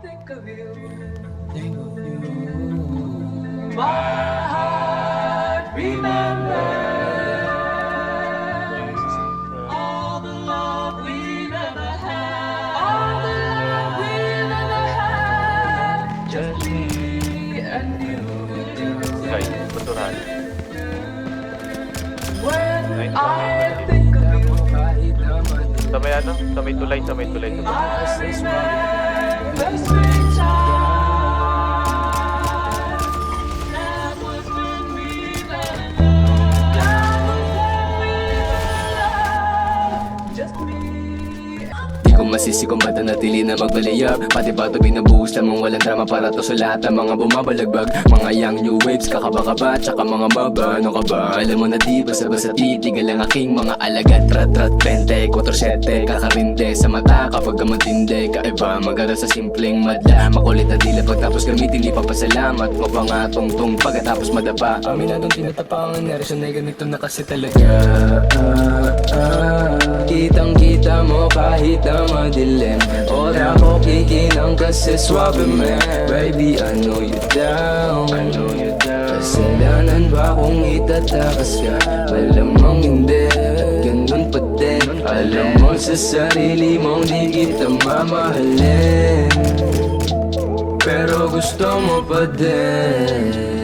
think of you. Think of you. My heart remembers all the love we've ever had. All the love we've ever had. Just me and you. Kay, Kultural. When I think of you, Kahit na madilim. Sa may ano? Sa may tulay, sa may tulay. I remember sweet time. That was when we fell in love. That was when we fell in love. Just me. Di ko masisi kung ba't natili na magbalayag. Pati ba ito binubuhos lamang walang drama para to sa lahat ng mga bumabalagbag. Mga young new waves, kakaba-kaba, tsaka mga baba. Ano ka ba? Alam mo na di basta-basta titigal ang aking mga alagad. Rat-rat, 24-7, kakarinde sa mata kapag matindi. Kaiba, mag-aral sa simpleng madla. Makulit na dila pagtapos gamitin, di papasalamat. Mukha nga tungtong pagkatapos madapa. Aminadong tinatapangan na reason ay ganito na kasi talaga. Kitang-kita mo kahit na madilim. Ora ko kikinang kasi swabe man. Baby, I know you down. Kasalanan ba kung itatakas ka? Malamang hindi, ganun pa din. Alam mo sa sarili mong di kita mamahalin, pero gusto mo pa din.